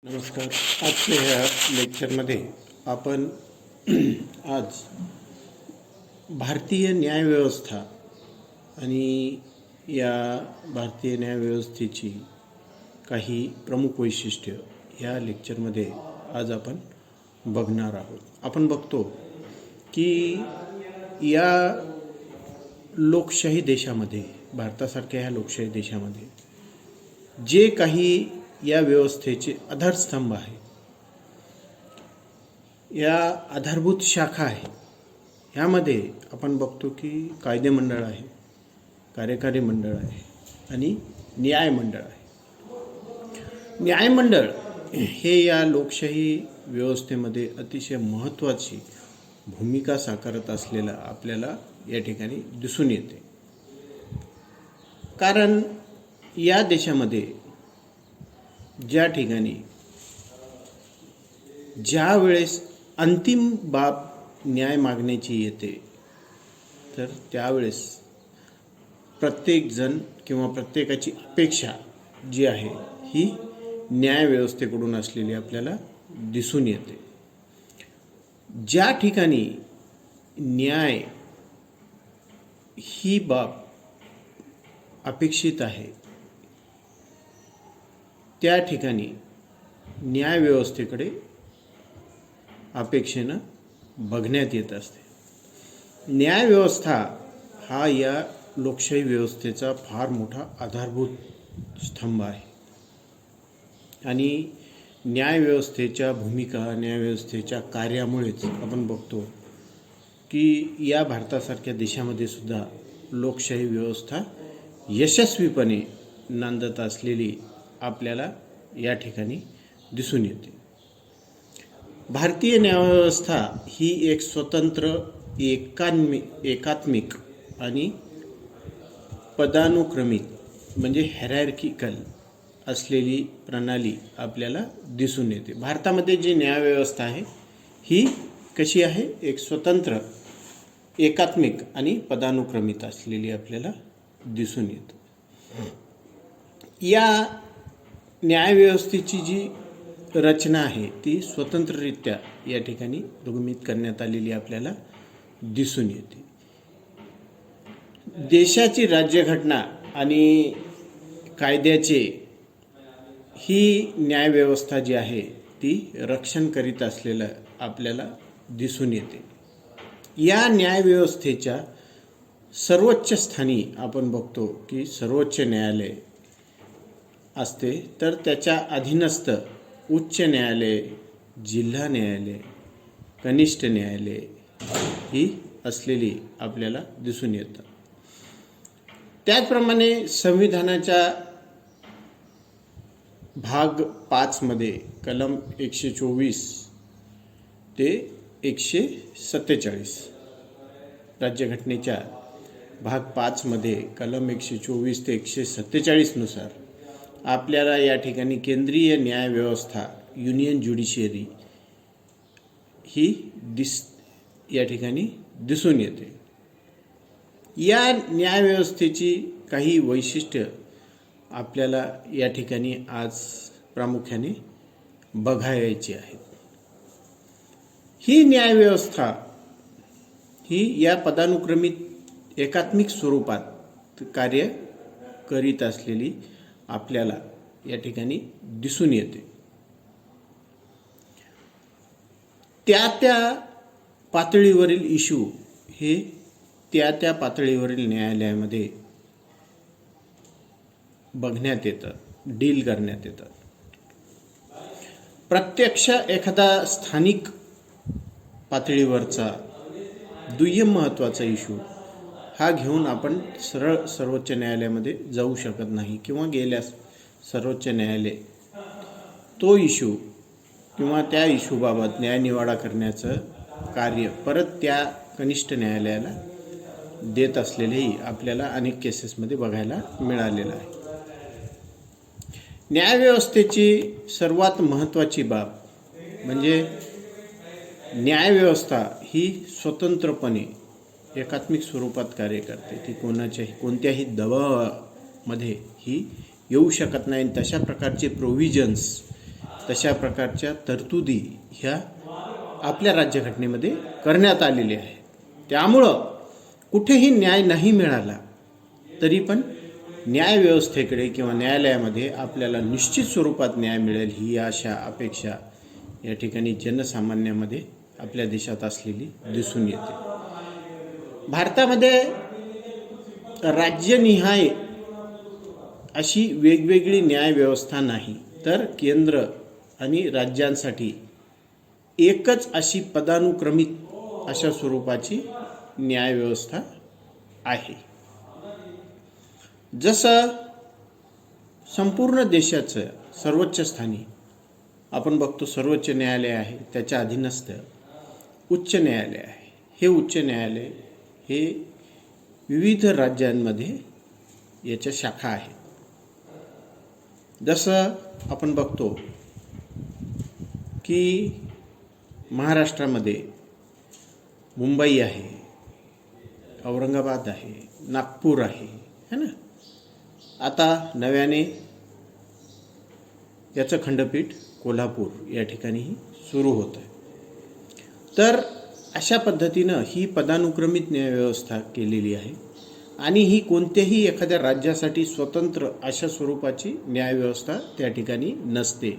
नमस्कार. आजच्या ह्या लेक्चरमध्ये आपण आज भारतीय न्यायव्यवस्था आणि या भारतीय न्यायव्यवस्थेची काही प्रमुख वैशिष्ट्य या लेक्चरमध्ये आज आपण बघणार आहोत. आपण बघतो की या लोकशाही देशामध्ये, भारतासारख्या ह्या लोकशाही देशामध्ये जे काही या व्यवस्थेचे आधारस्तंभ आहे, या आधारभूत शाखा आहे, ह्यामध्ये आपण बघतो की कायदेमंडळ आहे, कार्यकारी मंडळ आहे आणि न्यायमंडळ आहे. न्यायमंडळ हे या लोकशाही व्यवस्थेमध्ये अतिशय महत्त्वाची भूमिका साकारत असलेलं आपल्याला या ठिकाणी दिसून येते. कारण या देशामध्ये ज्या ठिकाणी ज्या वेळेस अंतिम बाब न्याय मागण्याची येते, तर त्यावेळेस प्रत्येकजण किंवा प्रत्येकाची अपेक्षा जी आहे ही न्यायव्यवस्थेकडून असलेली आपल्याला दिसून येते. ज्या ठिकाणी न्याय ही बाब अपेक्षित आहे, त्या ठिकाणी न्यायव्यवस्थेकडे अपेक्षेनं बघण्यात येत असते. न्यायव्यवस्था हा या लोकशाही व्यवस्थेचा फार मोठा आधारभूत स्तंभ आहे आणि न्यायव्यवस्थेच्या भूमिका, न्यायव्यवस्थेच्या कार्यामुळेच आपण बघतो की या भारतासारख्या देशामध्ये सुद्धा लोकशाही व्यवस्था यशस्वीपणे नांदत असलेली आपल्याला या ठिकाणी दिसून येते. भारतीय न्यायव्यवस्था ही एक स्वतंत्र, एकात्मिक आणि पदानुक्रमित म्हणजे हेरार्किकल असलेली प्रणाली आपल्याला दिसून येते. भारतामध्ये जी न्यायव्यवस्था आहे ही कशी आहे? एक स्वतंत्र, एकात्मिक आणि पदानुक्रमित असलेली आपल्याला दिसून येते. या न्यायव्यवस्थेची जी रचना आहे ती स्वतंत्ररित्या या ठिकाणी निर्मित करण्यात आलेली आपल्याला दिसून येते. देशाची राज्यघटना आणि कायद्याचे ही न्यायव्यवस्था जी आहे ती रक्षण करीत असलेलं आपल्याला दिसून येते. या न्यायव्यवस्थेच्या सर्वोच्च स्थानी आपण बघतो की सर्वोच्च न्यायालय असते, तर त्याच्या अधीनस्थ उच्च न्यायालय, जिल्हा न्यायालय, कनिष्ठ न्यायालय ही असलेली आपल्याला दिसून येतं. त्याचप्रमाणे संविधानाच्या भाग 5 मध्ये कलम 124 ते 147, राज्यघटनेच्या भाग 5 मध्ये कलम 124 ते 147 नुसार आपल्याला या ठिकाणी केंद्रीय न्यायव्यवस्था, युनियन ज्युडिशियरी ही या ठिकाणी दिसून येते. या न्यायव्यवस्थेची काही वैशिष्ट्य आपल्याला या ठिकाणी आज प्रामुख्याने बघायची आहेत. ही न्यायव्यवस्था ही या पदानुक्रमित एकात्मिक स्वरूपात कार्य करीत असलेली आपल्याला या ठिकाणी दिसून येते. त्या पातळीवरील इश्यू हे त्या पातळीवरील न्यायालयामध्ये बघण्यात येतात, डील करण्यात येतात. प्रत्यक्ष एखादा स्थानिक पातळीवरचा दुय्यम महत्त्वाचा इश्यू हा घेऊन आपण सरळ सर्वोच्च न्यायालयामध्ये जाऊ शकत नाही, किंवा गेल्यास सर्वोच्च न्यायालय तो इश्यू किंवा त्या इश्यूबाबत न्यायनिवाडा करण्याचं कार्य परत त्या कनिष्ठ न्यायालयाला देत असलेलेही आपल्याला अनेक केसेसमध्ये बघायला मिळालेलं आहे. न्यायव्यवस्थेची सर्वात महत्त्वाची बाब म्हणजे न्यायव्यवस्था ही स्वतंत्रपणे एकात्मिक स्वरूपात कार्य करते. ती कोणत्याही दबावामध्ये ही येऊ शकत नाही. तशा प्रकारचे प्रोव्हिजन्स तशा प्रकारच्या तरतुदी ह्या आपल्या राज्यघटनेमध्ये करण्यात आलेल्या आहे. त्यामुळं कुठेही न्याय नाही मिळाला तरी पण न्यायव्यवस्थेकडे किंवा न्यायालयामध्ये आपल्याला निश्चित स्वरूपात न्याय मिळेल ही आशा अपेक्षा या ठिकाणी जनसामान्यामध्ये आपल्या देशात असलेली दिसून येते. भारतामध्ये राज्यनिहाय अशी वेगवेगळी न्यायव्यवस्था नाही, तर केंद्र आणि राज्यांसाठी एकच अशी पदानुक्रमित अशा स्वरूपाची न्यायव्यवस्था आहे. जसं संपूर्ण देशाचं सर्वोच्च स्थानी आपण बघतो सर्वोच्च न्यायालय आहे, त्याच्या अधीनस्थ उच्च न्यायालय आहे. हे उच्च न्यायालय हे विविध राज्यांमध्ये याच्या शाखा आहेत. जसं आपण बघतो की महाराष्ट्रामध्ये मुंबई आहे, औरंगाबाद आहे, नागपूर आहे, है ना. आता नव्याने याचं खंडपीठ कोल्हापूर या ठिकाणीही सुरू होत आहे. तर अशा पद्धतीनं ही पदानुक्रमित न्यायव्यवस्था केलेली आहे आणि ही कोणत्याही एखाद्या राज्यासाठी स्वतंत्र अशा स्वरूपाची न्यायव्यवस्था त्या ठिकाणी नसते,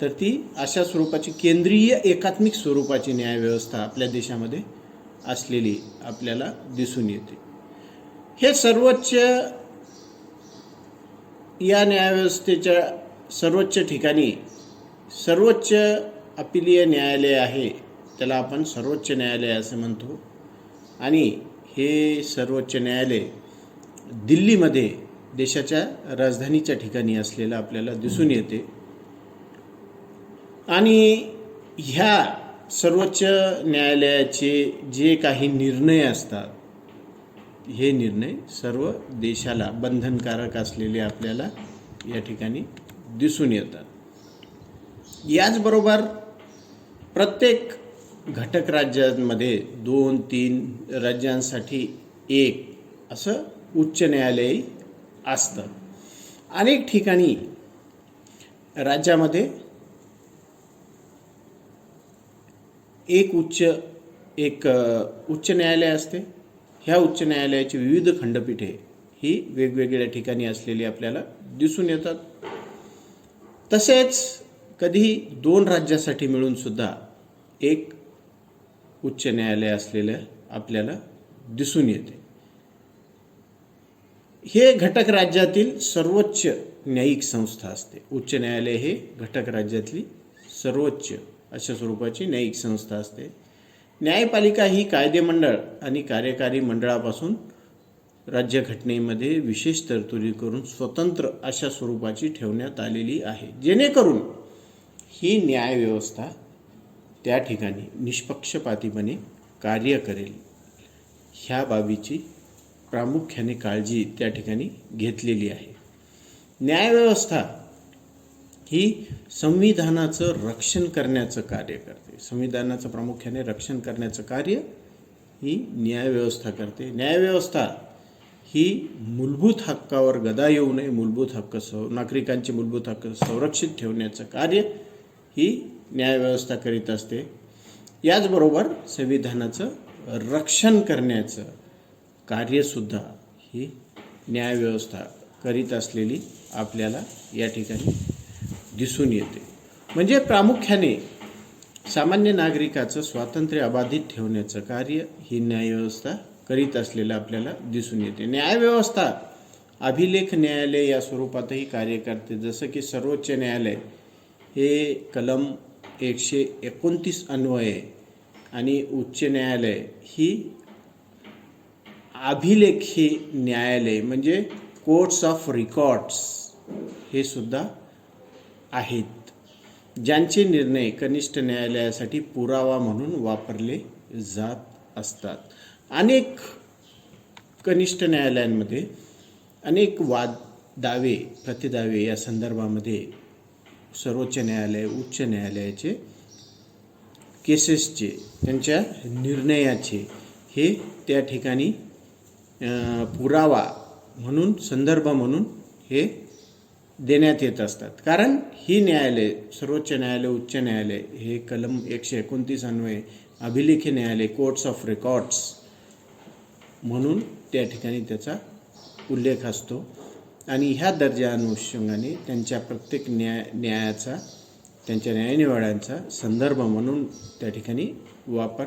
तर ती अशा स्वरूपाची केंद्रीय एकात्मिक स्वरूपाची न्यायव्यवस्था आपल्या देशामध्ये असलेली आपल्याला दिसून येते. हे सर्वोच्च या न्यायव्यवस्थेच्या सर्वोच्च ठिकाणी सर्वोच्च अपिलीय न्यायालय आहे, त्याला आपण सर्वोच्च न्यायालय असं म्हणतो. आणि हे सर्वोच्च न्यायालय दिल्लीमध्ये देशाच्या राजधानीच्या ठिकाणी असलेलं आपल्याला दिसून येते. आणि ह्या सर्वोच्च न्यायालयाचे जे काही निर्णय असतात, हे निर्णय सर्व देशाला बंधनकारक असलेले आपल्याला या ठिकाणी दिसून येतात. याचबरोबर प्रत्येक घटक राज्यांमध्ये 2-3 राज्यांसाठी एक असं उच्च न्यायालय असतं. अनेक ठिकाणी राज्यामध्ये एक उच्च न्यायालय असते. ह्या उच्च न्यायालयाची विविध खंडपीठे ही वेगवेगळ्या ठिकाणी असलेली आपल्याला दिसून येतात. तसेच कधी 2 राज्यासाठी मिळून सुद्धा एक उच्च न्यायालय असलेलं आपल्याला दिसून येते. हे घटक राज्यातील सर्वोच्च न्यायिक संस्था असते. उच्च न्यायालय हे घटक राज्यातली सर्वोच्च अशा स्वरूपाची न्यायिक संस्था असते. न्यायपालिका ही कायदेमंडळ आणि कार्यकारी मंडळापासून राज्यघटनेमध्ये विशेष तरतुदी करून स्वतंत्र अशा स्वरूपाची ठेवण्यात आलेली आहे, जेणेकरून ही न्यायव्यवस्था त्या ठिकाणी निष्पक्षपातीपणे कार्य करेल. ह्या बाबीची प्रामुख्याने काळजी त्या ठिकाणी घेतलेली आहे. न्यायव्यवस्था ही संविधानाचं रक्षण करण्याचं कार्य करते. संविधानाचं प्रामुख्याने रक्षण करण्याचं कार्य ही न्यायव्यवस्था करते. न्यायव्यवस्था ही मूलभूत हक्कावर गदा येऊ नये, मूलभूत हक्क नागरिकांचे मूलभूत हक्क संरक्षित ठेवण्याचं कार्य ही न्यायव्यवस्था करीत असते. याचबरोबर संविधानाचं रक्षण करण्याचं कार्यसुद्धा ही न्यायव्यवस्था करीत असलेली आपल्याला या ठिकाणी दिसून येते. म्हणजे प्रामुख्याने सामान्य नागरिकाचं स्वातंत्र्य अबाधित ठेवण्याचं कार्य ही न्यायव्यवस्था करीत असलेलं आपल्याला दिसून येते. न्यायव्यवस्था अभिलेख न्यायालय या स्वरूपातही कार्य करते. जसं की सर्वोच्च न्यायालय हे कलम 129 अन्वये आणि उच्च न्यायालय ही अभिलेखी न्यायालय म्हणजे कोर्ट्स ऑफ रेकॉर्ड्स हे सुद्धा आहेत, ज्यांचे निर्णय कनिष्ठ न्यायालयासाठी पुरावा म्हणून वापरले जात असतात. अनेक कनिष्ठ न्यायालयांमध्ये अनेक वाद, दावे, प्रतिदावे या संदर्भामध्ये सर्वोच्च न्यायालय, उच्च न्यायालयाचे केसेसचे, त्यांच्या निर्णयाचे हे त्या ठिकाणी पुरावा म्हणून, संदर्भ म्हणून हे देण्यात येत असतात. कारण ही न्यायालय, सर्वोच्च न्यायालय, उच्च न्यायालय हे कलम 129 अन्वये अभिलेखी न्यायालय, कोर्ट्स ऑफ रेकॉर्ड्स म्हणून त्या ठिकाणी त्याचा उल्लेख असतो. आणि ह्या दर्जा अनुषंगाने त्यांच्या प्रत्येक न्यायाचा, त्यांच्या न्यायनिवाड्यांचा संदर्भ म्हणून त्या ठिकाणी वापर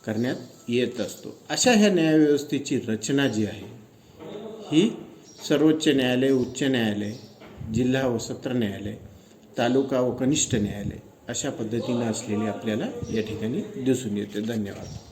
करण्यात येत असतो. अशा ह्या न्यायव्यवस्थेची रचना जी आहे ही सर्वोच्च न्यायालय, उच्च न्यायालय, जिल्हा व सत्र न्यायालय, तालुका व कनिष्ठ न्यायालय अशा पद्धतीनं असलेली आपल्याला या ठिकाणी दिसून येते. धन्यवाद.